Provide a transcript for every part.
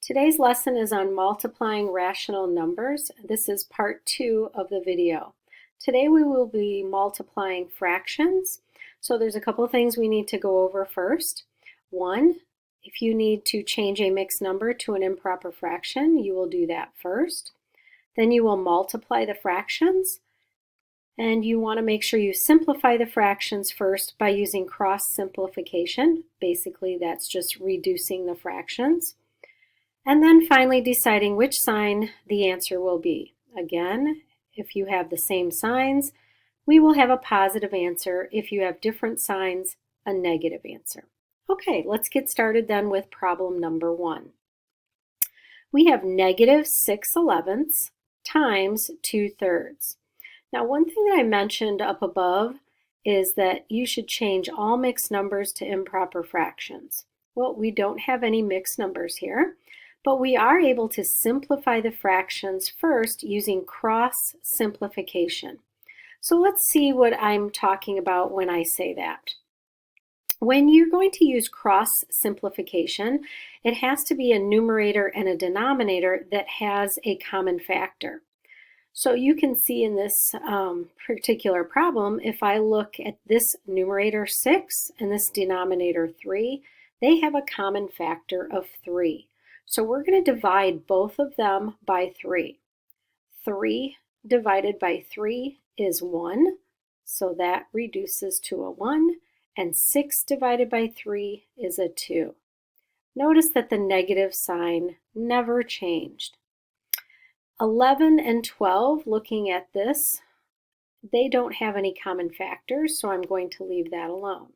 Today's lesson is on multiplying rational numbers. This is part 2 of the video. Today we will be multiplying fractions. So there's a couple things we need to go over first. One, if you need to change a mixed number to an improper fraction, you will do that first. Then you will multiply the fractions. And you want to make sure you simplify the fractions first by using cross simplification. Basically, that's just reducing the fractions. And then finally deciding which sign the answer will be. Again, if you have the same signs, we will have a positive answer. If you have different signs, a negative answer. Okay, let's get started then with problem number 1. We have negative 6/11 times 2/3. Now, one thing that I mentioned up above is that you should change all mixed numbers to improper fractions. Well, we don't have any mixed numbers here, but we are able to simplify the fractions first using cross simplification. So let's see what I'm talking about when I say that. When you're going to use cross simplification, it has to be a numerator and a denominator that has a common factor. So you can see in this particular problem, if I look at this numerator 6 and this denominator 3, they have a common factor of 3. So we're going to divide both of them by 3. 3 divided by 3 is 1, so that reduces to a 1, and 6 divided by 3 is a 2. Notice that the negative sign never changed. 11 and 12, looking at this, they don't have any common factors, so I'm going to leave that alone.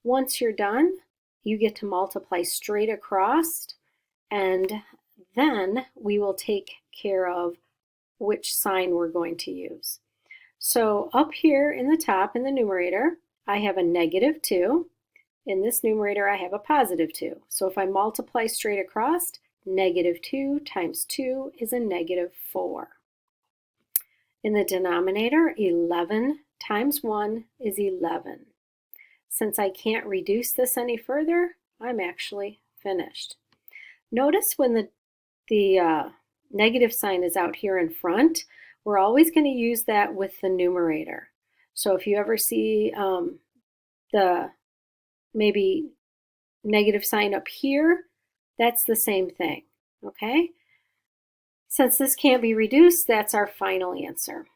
Once you're done, you get to multiply straight across, and then we will take care of which sign we're going to use. So up here in the top, in the numerator, I have a negative 2. In this numerator, I have a positive 2. So if I multiply straight across, negative 2 times 2 is a negative 4. In the denominator, 11 times 1 is 11. Since I can't reduce this any further, I'm actually finished. Notice when the negative sign is out here in front, we're always going to use that with the numerator. So if you ever see the maybe negative sign up here, that's the same thing, okay? Since this can't be reduced, that's our final answer.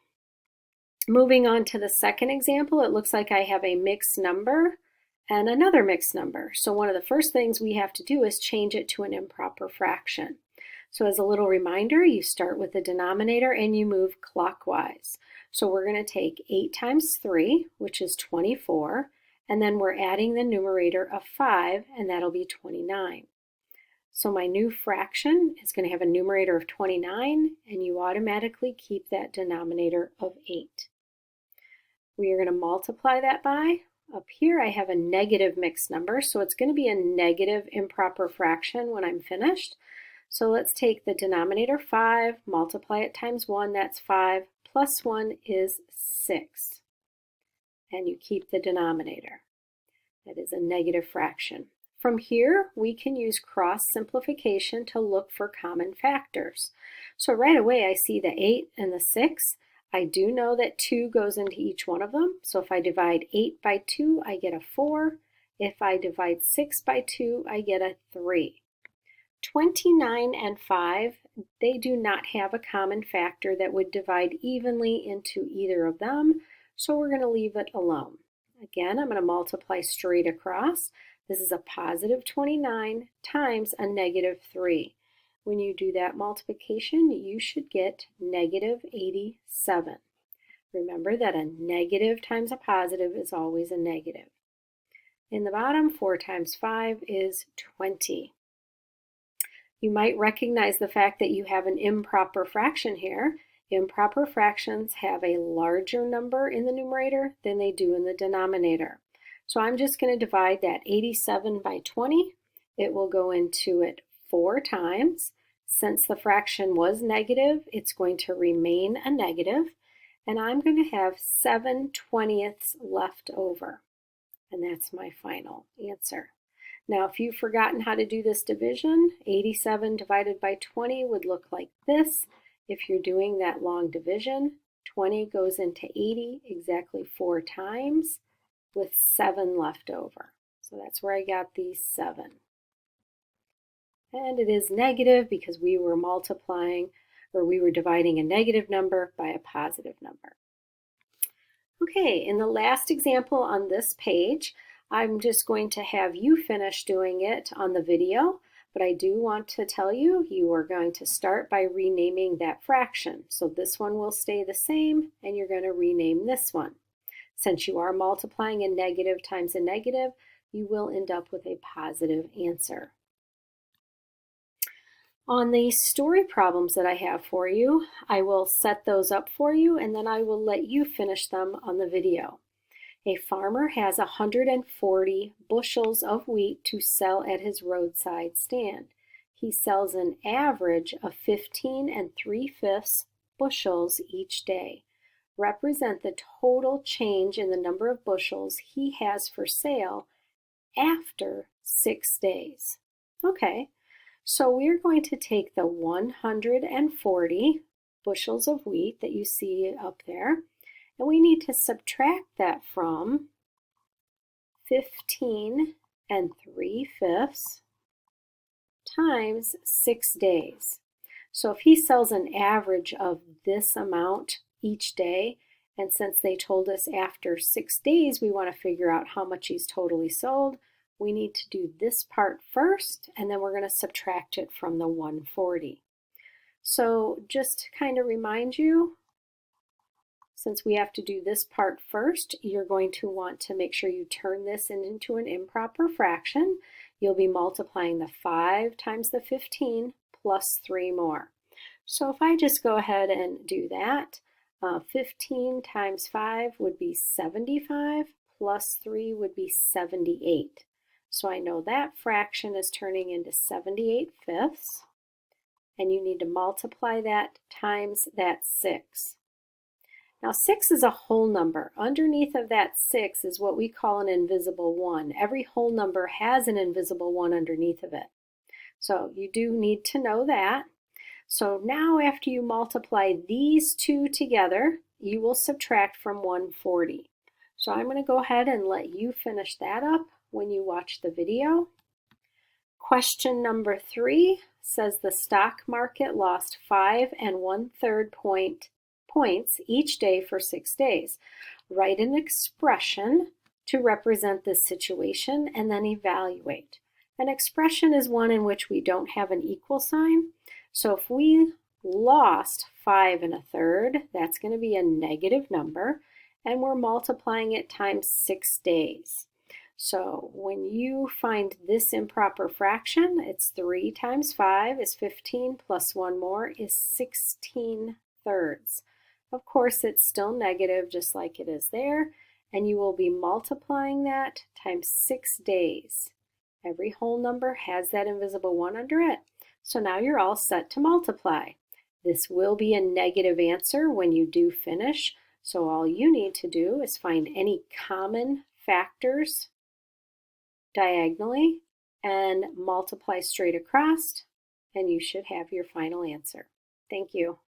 Moving on to the second example, it looks like I have a mixed number and another mixed number. So one of the first things we have to do is change it to an improper fraction. So as a little reminder, you start with the denominator and you move clockwise. So we're going to take 8 times 3, which is 24, and then we're adding the numerator of 5, and that'll be 29. So my new fraction is going to have a numerator of 29, and you automatically keep that denominator of 8. We are going to multiply that by, up here I have a negative mixed number, so it's going to be a negative improper fraction when I'm finished. So let's take the denominator 5, multiply it times 1, that's 5, plus 1 is 6. And you keep the denominator. That is a negative fraction. From here, we can use cross simplification to look for common factors. So right away, I see the 8 and the 6. I do know that 2 goes into each one of them. So if I divide 8 by 2, I get a 4. If I divide 6 by 2, I get a 3. 29 and 5, they do not have a common factor that would divide evenly into either of them. So we're going to leave it alone. Again, I'm going to multiply straight across. This is a positive 29 times a negative 3. When you do that multiplication, you should get negative 87. Remember that a negative times a positive is always a negative. In the bottom, 4 times 5 is 20. You might recognize the fact that you have an improper fraction here. Improper fractions have a larger number in the numerator than they do in the denominator. So I'm just going to divide that 87 by 20. It will go into it 4 times. Since the fraction was negative, it's going to remain a negative. And I'm going to have 7/20 left over. And that's my final answer. Now, if you've forgotten how to do this division, 87 divided by 20 would look like this. If you're doing that long division, 20 goes into 80 exactly 4 times with 7 left over. So that's where I got these 7. And it is negative because we were multiplying, or we were dividing a negative number by a positive number. Okay, in the last example on this page, I'm just going to have you finish doing it on the video, but I do want to tell you, you are going to start by renaming that fraction. So this one will stay the same, and you're going to rename this one. Since you are multiplying a negative times a negative, you will end up with a positive answer. On the story problems that I have for you, I will set those up for you and then I will let you finish them on the video. A farmer has 140 bushels of wheat to sell at his roadside stand. He sells an average of 15 3/5 bushels each day. Represent the total change in the number of bushels he has for sale after 6 days. Okay. So we're going to take the 140 bushels of wheat that you see up there, and we need to subtract that from 15 3/5 times 6 days. So if he sells an average of this amount each day, and since they told us after 6 days we want to figure out how much he's totally sold, we need to do this part first, and then we're going to subtract it from the 140. So just to kind of remind you, since we have to do this part first, you're going to want to make sure you turn this into an improper fraction. You'll be multiplying the 5 times the 15 plus 3 more. So if I just go ahead and do that, 15 times 5 would be 75, plus 3 would be 78. So I know that fraction is turning into 78/5, and you need to multiply that times that 6. Now 6 is a whole number. Underneath of that 6 is what we call an invisible 1. Every whole number has an invisible 1 underneath of it. So you do need to know that. So now after you multiply these two together, you will subtract from 140. So I'm going to go ahead and let you finish that up when you watch the video. Question number 3 says the stock market lost 5 1/3 points each day for 6 days. Write an expression to represent this situation and then evaluate. An expression is one in which we don't have an equal sign. So if we lost 5 1/3, that's going to be a negative number, and we're multiplying it times 6 days. So when you find this improper fraction, it's 3 times 5 is 15 plus 1 more is 16/3. Of course, it's still negative just like it is there, and you will be multiplying that times 6 days. Every whole number has that invisible 1 under it. So now you're all set to multiply. This will be a negative answer when you do finish, so all you need to do is find any common factors diagonally and multiply straight across, and you should have your final answer. Thank you.